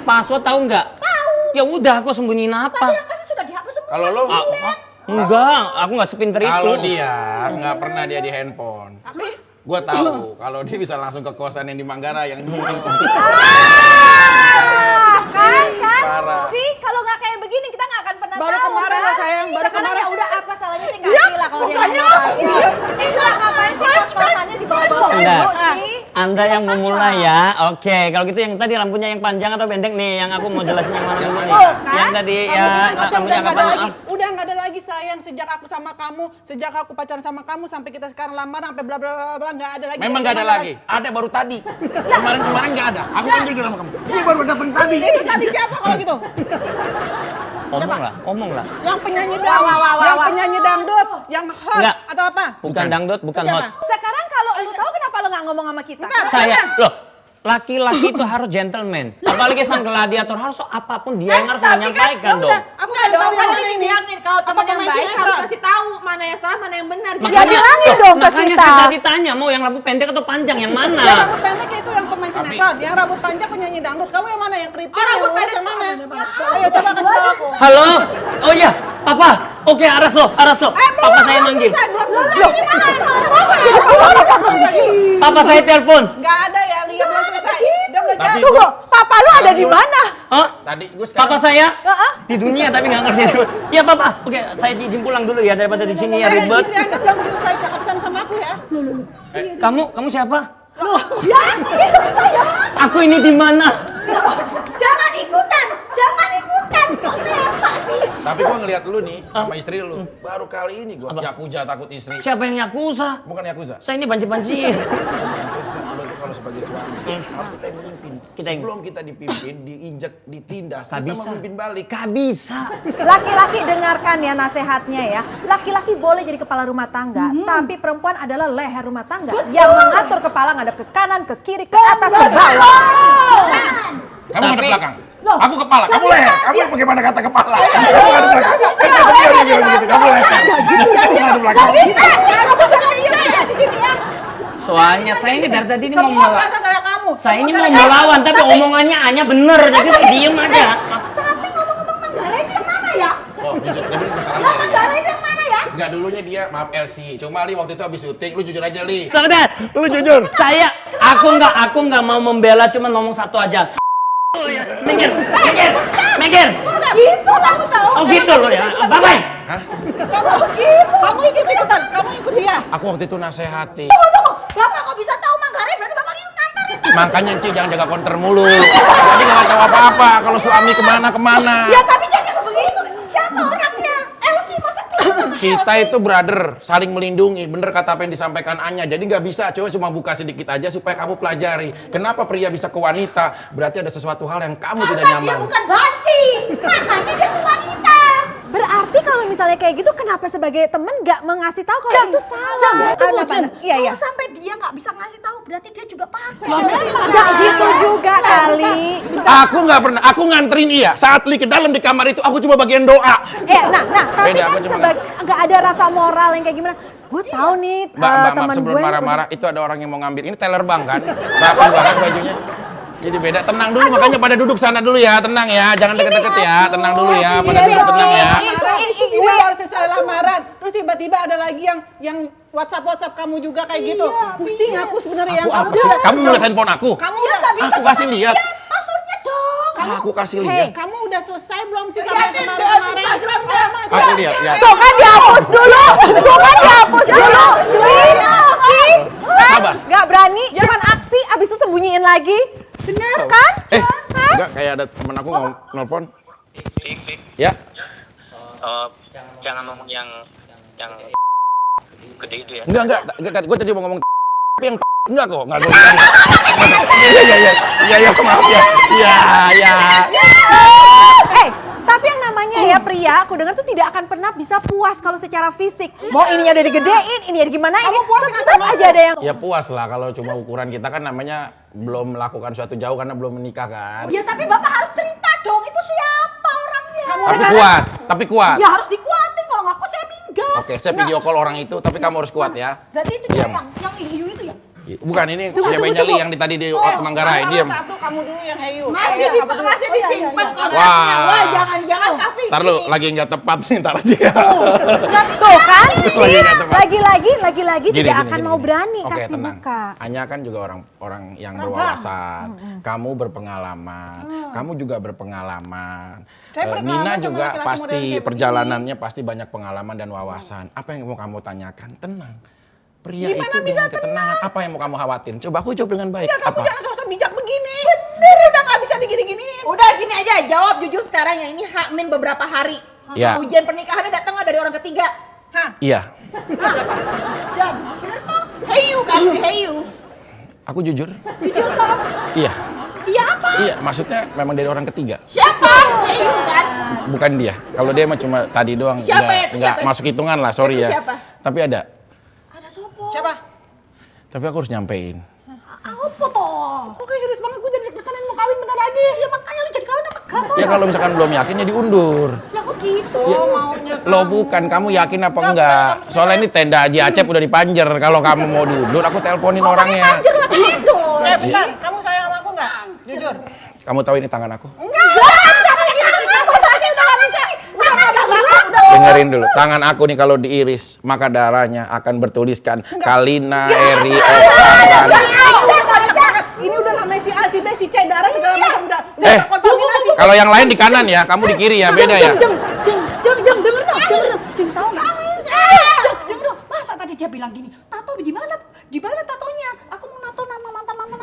S3: Password tahu nggak? Tahu. Ya udah, aku sembunyiin apa?
S6: Pasti sudah dihapus semua.
S7: Kalau lo,
S3: Enggak, aku nggak sepinter itu.
S7: kalau dia nggak pernah dia di handphone. Gue tahu kalau dia bisa langsung ke kosan yang di Manggarai yang dulu.
S4: Kan?
S7: Parah.
S4: Sih, kalau nggak kayak begini kita nggak akan pernah
S2: Baru
S4: tahu.
S2: kemarin
S4: kan?
S2: lah, sayang, baru
S4: Sekarang
S2: kemarin.
S4: ya udah apa salahnya sih ngasih lah kalau dia nanya pasti. Enggak, ngapain sih kos-kosannya di bawah-bawah
S3: Enggak.
S4: dulu sih?
S3: Anda yang memulai ya. Oke, kalau gitu yang tadi lampunya yang panjang atau pendek nih, yang aku mau jelasin yang mana dulu nih.
S4: kan?
S3: Yang tadi ya
S2: Udah
S3: lampunya
S2: nggak ada
S3: kapan?
S2: lagi. Udah nggak ada lagi sayang sejak aku sama kamu, sejak aku pacaran sama kamu sampai kita sekarang lamaran sampai bla bla bla bla nggak ada lagi.
S7: Memang nggak ada lagi. Ada baru tadi. Kemarin nggak ada. Aku kan jujur sama kamu. Ini baru datang tadi.
S2: Itu tadi siapa kalau gitu?
S3: Omong lah.
S2: Yang penyanyi dangdut, yang hot
S3: Enggak.
S2: atau apa?
S3: Bukan dangdut, bukan
S2: Siapa?
S3: hot.
S4: Sekarang kalau lu tahu kenapa lu nggak ngomong sama kita?
S2: Bentar.
S3: Saya, loh, laki-laki itu harus gentleman. Apalagi sang gladiator, harus apapun dia yang harus menyampaikan dong.
S2: Aku nggak tahu yang mana ini.
S5: Kalau teman yang
S2: pemain
S5: baik
S2: sinetron?
S5: harus kasih tahu mana yang salah, mana yang benar.
S4: Ya bilangin dong ke
S3: makanya
S4: kita.
S3: saya tadi tanya, mau yang rambut pendek atau panjang, yang
S2: Yang
S3: mana?
S2: rambut pendek itu yang pemain sinetron, yang rambut panjang penyanyi dangdut. Kamu yang mana? Yang keriting, yang
S5: rambut
S2: lurus
S5: pendek
S2: yang mana?
S5: apa?
S2: Ayo coba kasih tahu aku.
S3: Halo? Oh iya, Papa. Oke, Araso. Papa saya manggil. Papa saya telepon.
S2: Nggak ada ya, lihat belum selesai. Dia udah
S7: Tapi
S2: jatuh.
S7: gua-
S4: Papa lu ada di mana?
S3: Hah?
S7: Tadi gue sekarang.
S3: Papa saya di dunia tapi nggak ngerti. Iya Papa. Oke, saya izin pulang dulu ya daripada di sini ya ribet.
S2: Istri Anda belum selesai kehabisan sama aku ya.
S3: Kamu siapa? Aku ini di mana?
S6: Jangan ikutan. Kau apa sih?
S7: Tapi gue ngeliat lu nih sama istri lu. Baru kali ini gue Yakuza takut istri.
S3: Siapa yang Yakuza?
S7: Bukan Yakuza.
S3: Saya ini banci-banci.
S7: Lu tuh kalau sebagai suami, harus kita yang memimpin.
S3: Kita yang-
S7: Sebelum kita dipimpin, diinjak, ditindas,
S3: Gak
S7: kita
S3: bisa.
S7: memimpin balik.
S3: Gak bisa.
S4: Laki-laki dengarkan ya nasehatnya ya. Laki-laki boleh jadi kepala rumah tangga, tapi perempuan adalah leher rumah tangga yang mengatur kepala ngadep ke kanan, ke kiri, ke atas, ke bawah.
S7: Kamu ngadep
S3: Tapi-
S7: belakang. Aku kepala, kamu leher. Kamu bagaimana kata kepala? Kamu ngadep belakang. Kamu leher. Kamu ngadep belakang.
S3: Soalnya saya ini dari tadi ini mau
S2: Semua
S3: melawan.
S2: berasal dari kamu.
S3: Saya ini mau melawan tapi omongannya hanya bener. Jadi saya diem aja.
S6: Tapi ngomong-ngomong Manggala itu yang mana ya?
S7: Oh, jujur, tapi ini kesalahan
S6: Lah
S7: saya.
S6: Manggala itu yang mana ya?
S7: Enggak, dulunya dia, maaf LC. Cuma Li waktu itu habis syuting, lu jujur aja Li.
S3: Saudara,
S7: Lu jujur.
S3: aku nggak mau membela, cuma ngomong satu aja. Oh ya, minggir.
S6: Gitu kamu tahu.
S3: Oh gitu loh ya. Bye bye.
S7: Hah?
S2: Kamu ikut-ikutan, kamu ikut dia.
S7: Aku waktu itu nasehati.
S6: Tunggu. Bapak kok bisa tahu Manggarai? Berarti Bapak ikut nganterin.
S7: Makanya Ci jangan jaga konter mulu. Jadi nggak tahu apa-apa kalau suami kemana-kemana.
S6: Ya tapi jangan begitu. Siapa orangnya? Elsie masa kelas sama
S7: Kita
S6: Elsie?
S7: itu brother, saling melindungi. Bener kata apa yang disampaikan Anya. Jadi nggak bisa, cuma buka sedikit aja supaya kamu pelajari. Kenapa pria bisa ke wanita? Berarti ada sesuatu hal yang kamu tidak
S6: Karena dia
S7: nyaman.
S6: bukan banci. Makanya dia ke wanita.
S4: Berarti kalau misalnya kayak gitu, kenapa sebagai temen nggak mengasih tahu kalau itu salah?
S6: Tunggu,
S4: Apa,
S6: Jen.
S4: Iya, iya.
S6: Kalau sampai dia nggak bisa ngasih tahu, berarti dia juga pakai.
S4: Nggak gitu juga kali.
S7: Aku nggak pernah, aku nganterin iya. Saat Li ke dalam di kamar itu, aku cuma bagian doa.
S4: Tapi
S7: Beda,
S4: kan
S7: aku cuma
S4: nggak ada rasa moral yang kayak gimana. Gue tahu nih
S7: Mbak,
S4: teman
S7: sebelum
S4: gue.
S7: marah-marah itu ada orang yang mau ngambil. Ini teller bank kan? Rapi banget bajunya. Jadi beda, tenang dulu, makanya pada duduk sana dulu ya, tenang ya, jangan deket-deket ya, tenang dulu ya, pada duduk tenang ya.
S2: Ini baru selesai lamaran, terus tiba-tiba ada lagi yang WhatsApp kamu juga kayak gitu. Pusing aku sebenarnya yang
S7: Aku
S2: kamu
S7: apa sih? Kamu ngeliat handphone aku?
S2: Kamu
S6: Ya
S2: udah
S6: nggak bisa.
S7: Aku kasih lihat.
S6: Passwordnya dong.
S7: Aku kasih
S2: Hei,
S7: lihat.
S2: kamu udah selesai belum sih sama yang kemarin-kemarin?
S7: Aku lihat, ya.
S4: Tuh kan dihapus dulu. Tuh kan dihapus dulu.
S7: Sabar.
S4: Nggak berani, cuman aksi, abis itu sembunyiin lagi. Bener kan?
S7: Enggak, kayak ada temen aku nelpon. Ya,
S8: jangan ngomong yang gede itu ya.
S7: enggak. Gue tadi mau ngomong tapi yang enggak kok, enggak gue. Iya, maaf ya. Iya.
S4: Tapi yang namanya ya pria, aku dengar tuh tidak akan pernah bisa puas kalau secara fisik. Mau ininya udah digedein, ini ya gimana, ini tetap aja ada yang...
S7: Ya puas lah kalau cuma ukuran kita kan namanya belum melakukan suatu jauh karena belum menikah kan.
S6: Ya tapi Bapak harus cerita dong, itu siapa orangnya?
S7: Tapi kuat.
S6: Ya harus dikuatin, kalau nggak kuat saya minggat.
S7: Oke, saya video call orang itu, tapi kamu harus kuat ya.
S6: Berarti itu
S7: Diam.
S6: dia yang hiu itu ya?
S7: Bukan, ini ceweknya Li yang tadi di Manggarai, diam.
S2: Satu kamu dulu yang heyu.
S5: Masih disimpan
S7: Wah.
S5: Wah, jangan tapi.
S7: Ntar lu lagi nggak tepat nih, ntar aja ya.
S4: Tuh kan,
S7: Lagi nggak tepat.
S4: lagi
S7: Gini,
S4: tidak
S7: gini,
S4: akan
S7: gini,
S4: mau
S7: gini.
S4: berani
S7: Oke,
S4: kasih
S7: tenang.
S4: buka.
S7: Anya kan juga orang yang berwawasan. Kamu berpengalaman. Kamu juga berpengalaman.
S2: Saya berpengalaman
S7: Nina
S2: sama
S7: juga
S2: laki-laki
S7: pasti
S2: model kayak
S7: perjalanannya pasti banyak pengalaman dan wawasan. Apa yang mau kamu tanyakan? Tenang. Pria
S2: Gimana
S7: itu
S2: bisa
S7: dengan ketenangan. Apa yang mau kamu khawatirin? Coba aku jawab dengan baik.
S2: Ya kamu
S7: Apa?
S2: jangan sosok bijak begini. Bener, udah nggak bisa digini-giniin.
S5: Udah gini aja, jawab jujur sekarang yang ini H-min beberapa hari.
S7: Ya.
S5: Ujian pernikahannya datang nggak dari orang ketiga?
S2: Hah?
S7: Iya.
S6: Jam, bener toh?
S5: Heyu kasih heyu.
S7: Aku jujur.
S6: Jujur toh?
S7: Iya.
S6: Iya apa?
S7: Iya, maksudnya memang dari orang ketiga.
S5: Siapa? Heyu kan?
S7: Bukan dia. Kalau dia mah cuma tadi doang.
S5: Siapa
S7: Nggak
S5: itu? Siapa?
S7: masuk hitungan lah, sorry
S5: Itu
S7: ya.
S5: siapa?
S7: Tapi ada.
S6: Ada sopo.
S2: Siapa?
S7: Tapi aku harus nyampein.
S6: Apa toh?
S2: Kok kayak serius banget, gue jadi deg-degan mau kawin bentar lagi.
S6: Ya makanya lu jadi kawin apa enggak toh?
S7: Ya kalau misalkan belum yakin ya diundur.
S6: Lah kok gitu?
S7: Ya, lo bukan, kamu yakin apa enggak? Soalnya ini tenda Haji Acep udah dipanjer. Kalau kamu mau diundur, aku teleponin orangnya.
S6: Anjir lah kendor.
S2: Bentar, kamu sayang sama aku nggak? Jujur.
S7: Kamu tahu ini tangan aku?
S6: Udah
S7: Dengerin dulu, tangan aku nih kalau diiris, maka darahnya akan bertuliskan Kalina, Eri, Oka,
S2: Ini udah namanya si A, si B, si C, darah segala macam udah
S7: Eh, kalau yang lain di kanan ya, kamu di kiri ya, beda ya.
S6: Jeng, denger dong. Jeng, tahu nggak? Denger dong. Masa tadi dia bilang gini, tato di mana? Di mana tatonya? Aku mau nato nama mantan aku.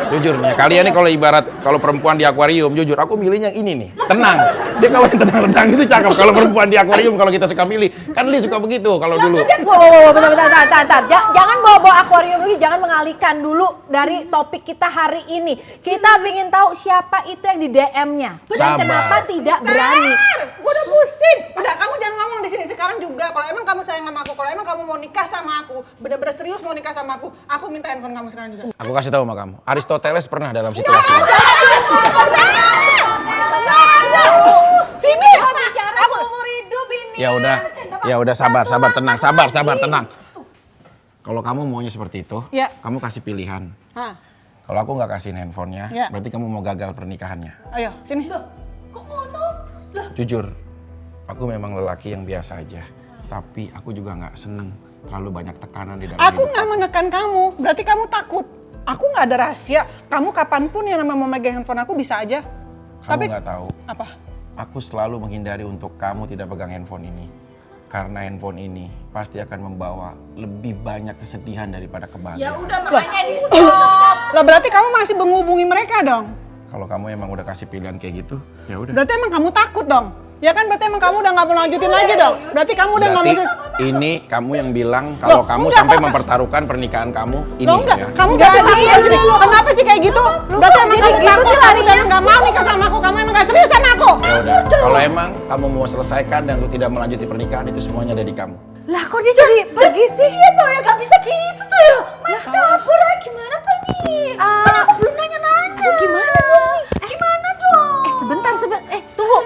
S7: Jujur nih, kalian nih kalau ibarat kalau perempuan di akuarium, jujur aku milihnya yang ini nih, tenang. Dia kalau yang tenang-tenang itu cakep. Kalau perempuan di akuarium, kalau kita suka milih, kan Li suka begitu kalau dulu.
S4: Wow, bentar. Jangan bawa akuarium lagi, jangan mengalihkan dulu dari topik kita hari ini. Kita ingin tahu siapa itu yang di DM-nya. Dan
S7: Sabar.
S4: kenapa tidak berani.
S2: Gue udah pusing. Udah, kamu jangan ngomong di sini sekarang juga. Kalau emang kamu sayang sama aku, kalau emang kamu mau nikah sama aku, bener-bener serius mau nikah sama aku minta handphone kamu sekarang juga.
S7: Aku kasih tahu sama kamu, Aristoteles pernah dalam situasi ini.
S2: Sini,
S6: Aku umur hidup ini.
S7: Ya udah sabar, tenang. Kalau kamu maunya seperti itu,
S2: Ya.
S7: kamu kasih pilihan.
S2: Hah,
S7: Kalau aku nggak kasihin handphonenya,
S2: Ya.
S7: berarti kamu mau gagal pernikahannya.
S2: ayo sini.
S6: Kok ngono? Lah,
S7: Jujur, aku memang lelaki yang biasa aja. Tapi aku juga nggak seneng terlalu banyak tekanan di dalam
S2: Aku
S7: hidup.
S2: nggak menekan kamu, berarti kamu takut. Aku nggak ada rahasia. Kamu kapanpun yang namanya mau megang handphone aku bisa aja.
S7: Kamu nggak tahu,
S2: Apa?
S7: aku selalu menghindari untuk kamu tidak pegang handphone ini. Karena handphone ini pasti akan membawa lebih banyak kesedihan daripada
S5: Ya
S7: kebahagiaan.
S5: udah makanya di stop.
S2: Lah berarti kamu masih menghubungi mereka dong?
S7: Kalau kamu emang udah kasih pilihan kayak gitu, ya udah.
S2: Berarti emang kamu takut dong? Ya kan berarti emang kamu udah nggak mau lanjutin lagi dong? Berarti kamu udah nggak
S7: Berarti
S2: mau...
S7: ini kamu yang bilang kalau kamu sampai mempertaruhkan pernikahan kamu ini
S2: Loh enggak,
S7: ya.
S2: kamu berarti takut aja nih. Kenapa sih kayak gitu? Berarti emang kamu takut, kamu jangan nggak mau nikah sama aku, kamu emang nggak serius sama aku.
S7: Ya udah, kalau emang kamu mau selesaikan dan lu tidak melanjuti pernikahan itu semuanya ada di kamu.
S4: Lah kok dia jadi pergi sih?
S6: Iya toh ya, gak bisa gitu tuh ya. Malah kabur ah, gimana tuh nih? Kan aku belum nanya-nanya.
S4: Gimana dong?
S6: Gimana dong?
S4: Sebentar. Tunggu.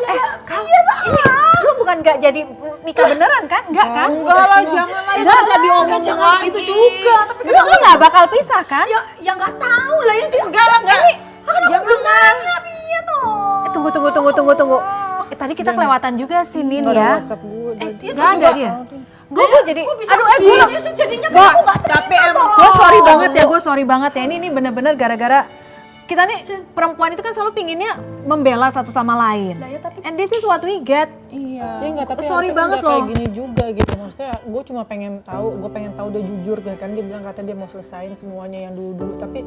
S4: Ini lu bukan nggak jadi nikah beneran kan? Enggak kan?
S2: Enggak lah, jangan lah, itu bisa diomongin
S6: Jangan
S2: lagi.
S6: gitu juga. Tapi kan
S4: Lu nggak bakal pisah kan?
S6: ya nggak tahu lah ini.
S2: Enggak lah, enggak.
S6: Kan aku belum nanya, iya toh.
S4: Tunggu. Tadi kita kelewatan juga sih Nin
S2: Nggak ada
S4: ya.
S2: WhatsApp gue.
S4: Nggak ada dia. Gue jadi,
S6: Aduh, gini sih jadinya kan aku nggak
S2: Tapi
S6: terima
S2: emang
S6: toh.
S4: gue sorry banget ya. Ini bener-bener gara-gara kita nih perempuan itu kan selalu pinginnya membela satu sama lain.
S6: Lah ya, tapi-
S4: And this is what we get.
S2: Iya. Ya enggak, tapi
S4: Sorry
S2: harusnya
S4: banget
S2: enggak kayak
S4: loh.
S2: gini juga gitu. Maksudnya gue cuma pengen tahu dia jujur kan dia bilang kata dia mau selesain semuanya yang dulu-dulu tapi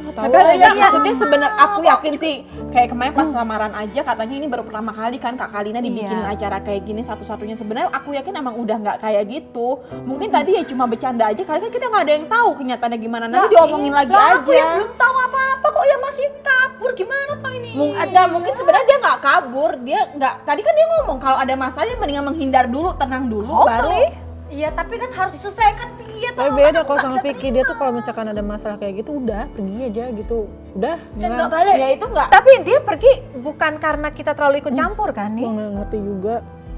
S2: tahu
S5: Tapi
S2: aja.
S5: maksudnya sebenarnya aku yakin sih kayak kemarin pas lamaran aja katanya ini baru pertama kali kan Kak Kalina dibikin
S4: Iya.
S5: acara kayak gini satu-satunya. Sebenarnya aku yakin emang udah nggak kayak gitu. Mungkin tadi ya cuma bercanda aja kali kan kita nggak ada yang tahu kenyataannya gimana. Nanti diomongin lagi
S6: Lah, aku
S5: aja.
S6: yang belum tahu apa-apa kok ya masih kabur gimana toh ini?
S5: Mungkin sebenarnya dia nggak kabur, dia nggak. Tadi kan dia ngomong kalau ada masalah dia mendingan menghindar dulu, tenang dulu, baru.
S6: Iya, tapi kan harus diselesaikan piye toh.
S2: Tapi beda
S6: Aku
S2: kalau
S6: nggak
S2: sama
S6: bisa
S2: Vicky dia tuh kalau misalkan ada masalah kayak gitu udah pergi aja gitu. Udah.
S6: Dan
S2: nggak
S6: nggak balik.
S5: Ya itu nggak.
S4: Tapi dia pergi bukan karena kita terlalu ikut campur kan nih?
S2: Gue nggak ngerti juga.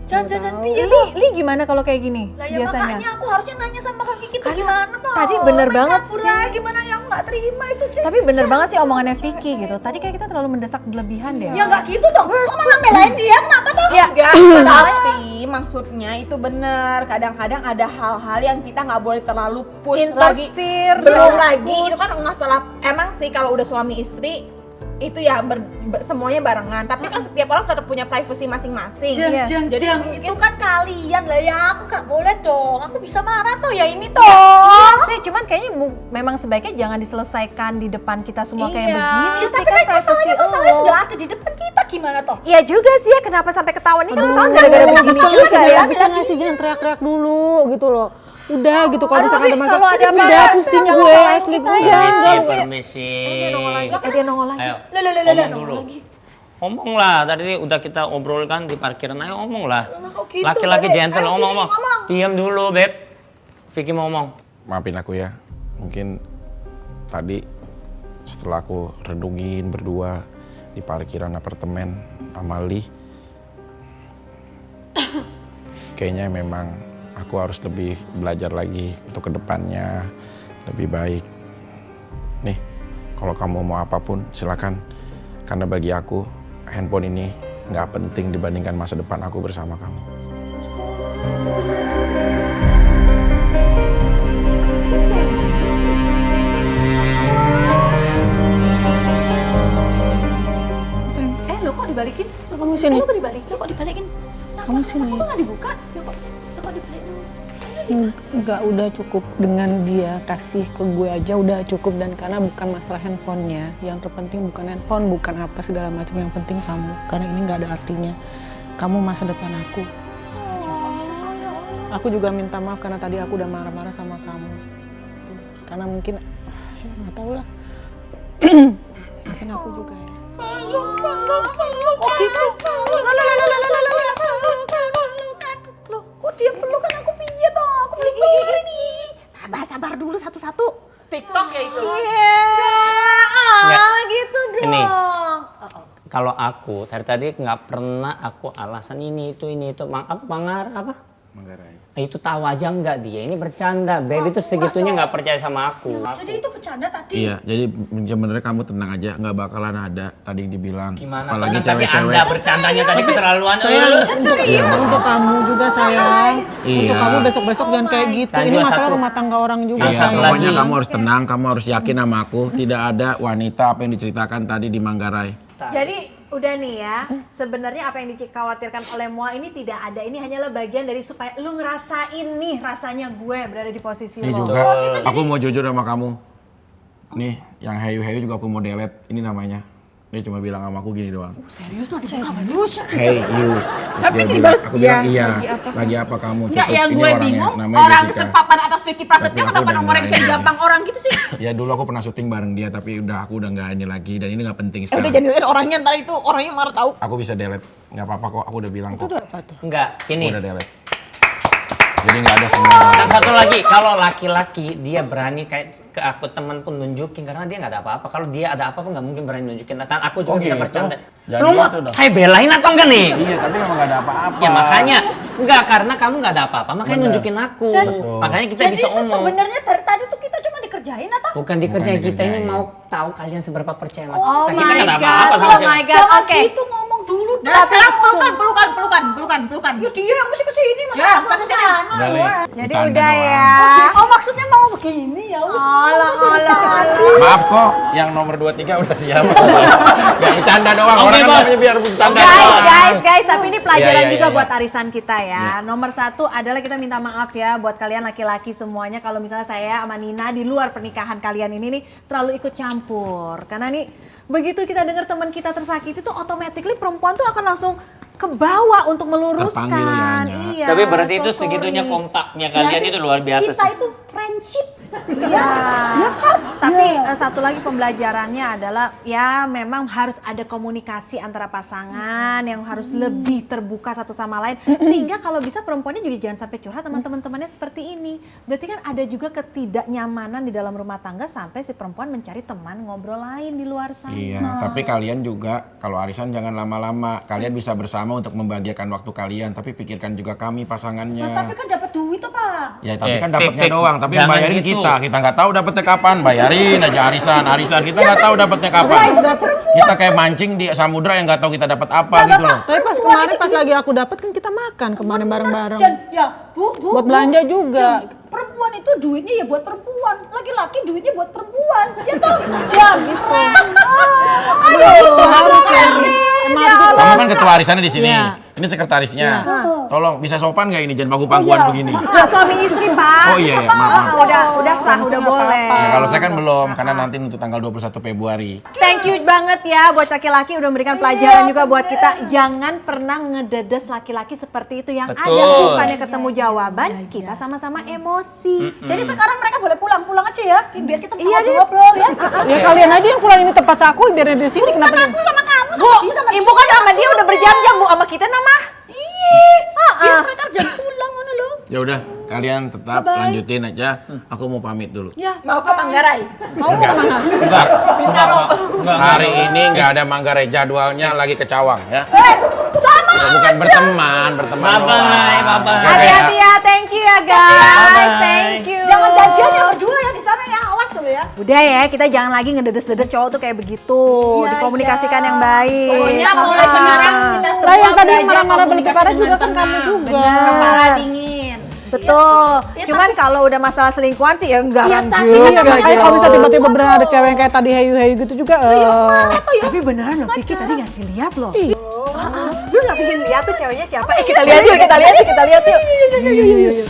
S6: Jangan piye
S4: Li gimana kalau kayak gini
S6: Lah ya
S4: biasanya?
S6: makanya aku harusnya nanya sama Kak Kiki tuh
S4: Karena
S6: gimana toh.
S4: tadi bener
S6: Main
S4: banget
S6: kabur
S4: sih.
S6: aja, gimana yang nggak terima itu Cik.
S4: Tapi bener banget sih omongannya Vicky gitu. Tadi kayak kita terlalu mendesak berlebihan deh.
S6: Ya nggak gitu dong. Kok malah belain dia? Kenapa toh?
S4: Ya,
S5: Enggak, tapi maksudnya itu bener. Kadang-kadang ada hal-hal yang kita nggak boleh terlalu push lagi.
S4: interfere.
S5: Belum lagi, itu kan masalah. Emang sih kalau udah suami istri itu ya semuanya barengan. Tapi kan setiap orang tetap punya privacy masing-masing.
S4: Iya.
S6: Jang, itu kan kalian lah ya, aku nggak boleh dong. Aku bisa marah toh ya ini toh.
S4: Iya sih, cuman kayaknya memang sebaiknya jangan diselesaikan di depan kita semua kayak
S5: Iya.
S4: begini
S6: Ya,
S4: sih
S6: tapi
S4: kan
S6: kan
S4: privacy
S6: masalahnya
S4: lo.
S6: sudah ada di depan kita gimana toh?
S4: Iya juga sih ya, kenapa sampai ketahuan ini kan ketahuan gara-gara begini
S2: bisa
S4: juga
S2: ngasih
S4: ya.
S2: bisa ngasih jangan teriak-teriak dulu gitu loh. Udah gitu kalau
S4: Aduh,
S2: misalkan ada
S4: Wi,
S2: masalah
S4: kalau ada
S2: udah
S4: apa-apa,
S2: pusing
S4: jangan
S2: gue
S4: salahin
S2: asli
S4: kita
S2: gue.
S4: ya.
S3: Permisi.
S4: Dia nongol lagi.
S3: Ayo,
S6: Lah,
S3: ngomong dulu. Ngomong lah, tadi udah kita obrolkan di parkiran, ayo ngomong lah.
S6: kok gitu,
S3: Laki-laki
S6: Beb?
S3: gentle,
S6: Ayo
S3: ngomong-ngomong.
S6: sini, ngomong.
S3: Diam dulu, Beb. Vicky mau ngomong.
S7: Maafin aku ya, mungkin tadi setelah aku renungin berdua di parkiran apartemen sama Lee, kayaknya memang aku harus lebih belajar lagi untuk kedepannya lebih baik. Nih, kalau kamu mau apapun silakan, karena bagi aku handphone ini nggak penting dibandingkan masa depan aku bersama kamu.
S4: Lo kok dibalikin?
S2: Kamu sini.
S6: Kok dibalikin? Kok dibalikin?
S2: Kamu sini.
S6: Kok nggak dibuka? Ya kok dibalikin?
S2: Enggak, udah cukup dengan dia kasih ke gue aja udah cukup, dan karena bukan masalah handphonenya, yang terpenting bukan handphone, bukan apa segala macam, yang penting kamu, karena ini nggak ada artinya. Kamu masa depan aku. Aku juga minta maaf karena tadi aku udah marah-marah sama kamu. Tuh, karena mungkin ya nggak tahu lah. Mungkin aku juga ya.
S6: Oh gitu. Loh, kok dia pelukan aku piye toh? Aku belum denger ini.
S4: Sabar dulu satu-satu.
S5: TikTok ya itu.
S3: Nggak.
S4: gitu dong.
S3: Ini. Kalau aku dari tadi nggak pernah aku alasan ini itu apa apa? Itu tahu aja nggak dia, ini bercanda. Baby itu segitunya nggak percaya sama aku.
S6: Jadi itu bercanda tadi.
S7: Iya, jadi sebenarnya kamu tenang aja, nggak bakalan ada tadi yang dibilang.
S3: Gimana?
S7: Apalagi
S3: Tadi
S7: cewek-cewek.
S3: Anda bercandanya tadi keterlaluan.
S2: Untuk kamu juga sayang.
S7: Iya.
S2: Untuk kamu besok-besok jangan kayak gitu.
S3: Dan
S2: Ini
S3: juga
S2: masalah
S3: satu.
S2: rumah tangga orang juga.
S7: Iya,
S3: satu
S7: pokoknya
S3: lagi.
S7: kamu harus tenang, kamu harus yakin sama aku. Tidak ada wanita apa yang diceritakan tadi di Manggarai.
S6: Jadi
S4: udah nih ya. Sebenarnya apa yang dikhawatirkan oleh Moa ini tidak ada. Ini hanyalah bagian dari supaya lu ngerasain nih rasanya gue berada di posisi
S7: Ini
S4: lo.
S7: juga, aku mau jujur sama kamu. Nih, yang heyu-heyu juga aku mau delete. Ini namanya. Dia cuma bilang sama aku gini doang.
S6: Serius loh, serius.
S7: Hey you.
S5: Tapi
S7: Dia
S5: dibalas
S7: aku bilang
S5: iya.
S7: iya. Lagi apa kamu?
S5: Enggak,
S7: Cukup,
S5: yang
S7: ini
S5: gue
S7: orangnya,
S5: bingung,
S7: namanya
S5: orang
S7: Jessica.
S5: sepapan atas Vicky Prasetyo
S7: Tapi aku
S5: kenapa
S7: udah
S5: nomornya
S7: nggak
S5: bisa
S7: ini.
S5: gampang orang gitu sih?
S7: Ya dulu aku pernah syuting bareng dia, tapi aku udah nggak ini lagi dan ini nggak penting
S5: Udah
S7: sekarang.
S5: jadi orangnya ntar itu orangnya marah tahu.
S7: Aku bisa delete, nggak apa-apa kok. Aku udah bilang kok.
S3: Enggak,
S7: Aku
S3: gini.
S7: udah delete. Jadi nggak ada semua.
S3: Dan satu lagi, kalau laki-laki dia berani kayak ke aku teman pun nunjukin karena dia nggak ada apa-apa. Kalau dia ada apa pun nggak mungkin berani nunjukin. Dan aku juga
S7: Oh
S3: bisa
S7: gitu?
S3: bercanda.
S7: Jangan
S3: Lu mau
S7: gitu dong.
S3: saya belain atau enggak nih?
S7: Iya, tapi memang nggak ada apa-apa.
S3: Ya makanya enggak karena kamu nggak ada apa-apa, makanya
S7: Bener.
S3: nunjukin aku.
S7: Betul.
S3: Makanya kita
S6: Jadi
S3: bisa
S6: itu
S3: omong.
S6: sebenarnya dari tadi tuh kita cuma dikerjain atau?
S3: Bukan dikerjain,
S7: Bukan
S3: kita ini
S7: dikerjain.
S3: mau tahu kalian seberapa percaya sama
S4: Oh
S3: kita. Kita
S4: my
S3: nggak ada
S4: god,
S3: apa-apa sama
S4: oh
S3: siapa.
S4: my god.
S6: Jangan
S4: Oke.
S6: gitu ngomong dulu dong.
S5: Nah, sekarang pelukan.
S6: Ya dia yang mesti kesini masa
S5: Ya,
S6: aku
S5: sana sini.
S6: kesana,
S7: Udah, Li.
S6: wah.
S4: Jadi
S7: Bercanda
S4: udah
S7: doang.
S4: ya.
S6: Oh maksudnya mau begini ya wis.
S4: Alah, alah, alah.
S7: Maaf kok, yang nomor 23 udah siap. Gak bercanda doang,
S3: Oke,
S7: orang kan
S3: Bos.
S7: namanya biar bercanda
S4: Guys,
S7: doang.
S4: guys, tapi ini pelajaran
S7: Iya, iya,
S4: juga
S7: iya.
S4: buat arisan kita ya. Nomor satu adalah kita minta maaf ya buat kalian laki-laki semuanya kalau misalnya saya sama Nina di luar pernikahan kalian ini nih terlalu ikut campur. Karena nih begitu kita dengar teman kita tersakiti tuh automatically perempuan tuh akan langsung ke bawah untuk meluruskan.
S7: Terpanggil ya, Nya.
S4: Iya.
S3: Tapi berarti itu
S4: so
S3: segitunya
S4: sorry.
S3: kompaknya kalian
S6: Jadi
S3: itu luar biasa
S6: kita
S3: sih.
S6: itu friendship.
S4: Iya. Tapi satu lagi pembelajarannya adalah ya memang harus ada komunikasi antara pasangan yang harus lebih terbuka satu sama lain sehingga kalau bisa perempuannya juga jangan sampai curhat sama teman-temannya seperti ini. Berarti kan ada juga ketidaknyamanan di dalam rumah tangga sampai si perempuan mencari teman ngobrol lain di luar sana.
S7: Iya, tapi kalian juga kalau arisan jangan lama-lama. Kalian bisa bersama untuk membahagiakan waktu kalian, tapi pikirkan juga kami pasangannya.
S6: Tapi kan dapat duit tuh Pak.
S7: Ya tapi kan
S3: Fik,
S7: dapatnya
S3: Fik,
S7: doang, tapi
S3: jangan
S7: bayarin
S3: gitu.
S7: kita nggak tahu dapatnya kapan, bayarin aja arisan kita nggak tahu dapatnya kapan. Kita kayak mancing di samudra yang nggak tahu kita dapat apa gitu loh.
S2: Tapi pas kemarin pas lagi aku dapat kan kita makan kemarin bareng-bareng.
S6: Jan, ya bu.
S2: Buat belanja juga.
S6: Jan, perempuan itu duitnya ya buat perempuan, laki-laki duitnya buat perempuan. Ya toh, Jan, keren.
S2: Aduh, itu harus ya. Emang harus gitu.
S7: Kamu kan ketua arisannya di sini.
S2: Iya.
S7: Ini sekretarisnya. Tolong bisa sopan nggak ini jangan pangku-pangkuan begini.
S4: Suami istri, Pak.
S7: Oh iya ya, maaf.
S4: Udah sah, udah boleh.
S7: Ya kalau saya kan belum karena nanti untuk tanggal 21 Februari.
S4: Thank you banget ya buat laki-laki udah memberikan pelajaran juga buat kita. Jangan pernah ngededes laki-laki seperti itu yang ada
S3: Betul.
S4: bukannya ketemu jawaban, kita sama-sama emosi.
S6: Jadi sekarang mereka boleh pulang aja ya, biar kita bisa
S4: Iya, Dit.
S6: ngobrol ya.
S2: Ya kalian aja yang pulang ini tempat aku biar di sini
S6: Bukan
S2: kenapa?
S6: aku sama kamu,
S4: Bu,
S6: sama dia, sama
S4: ibu kan sama dia udah berjam-jam Bu, sama kita nama.
S6: Iya, biar mereka jangan pulang ngono lho.
S7: Ya udah, kalian tetap
S6: Bye-bye.
S7: lanjutin aja. Aku mau pamit dulu.
S6: Ya, mau ke Manggarai.
S7: Enggak, hari ini nggak ada Manggarai, jadwalnya lagi ke Cawang ya.
S6: Sama.
S7: Ya, bukan berteman
S3: Bye-bye,
S7: doang.
S3: bye-bye.
S7: Oke,
S4: Hati-hati ya, thank you ya guys.
S3: Bye-bye.
S4: Thank you.
S6: Jangan janjian ya berdua ya di sana ya, awas lo ya.
S4: Udah ya, kita jangan lagi ngededes-dedes cowok tuh kayak begitu.
S6: Iya,
S4: Dikomunikasikan
S6: iya.
S4: yang baik.
S5: Pokoknya mulai sekarang kita semua
S2: Lah yang tadi yang
S5: belajar
S2: marah-marah beli
S5: komunikasi
S2: perkara
S5: dengan
S2: juga kan
S5: tenang.
S2: kamu juga.
S5: Kepala dingin.
S4: Betul.
S6: Ya,
S4: Cuman kalau udah masalah selingkuhan sih ya enggak
S6: Iya,
S4: kan
S6: tapi
S4: juga.
S2: Iya, makanya kalau bisa tiba-tiba beneran ada cewek yang kayak tadi heyu-heyu gitu juga.
S4: Tapi beneran loh, Vicky tadi ngasih lihat loh.
S2: Iya.
S4: Lu nggak bikin lihat tuh ceweknya siapa? Kita lihat yuk, kita lihat yuk.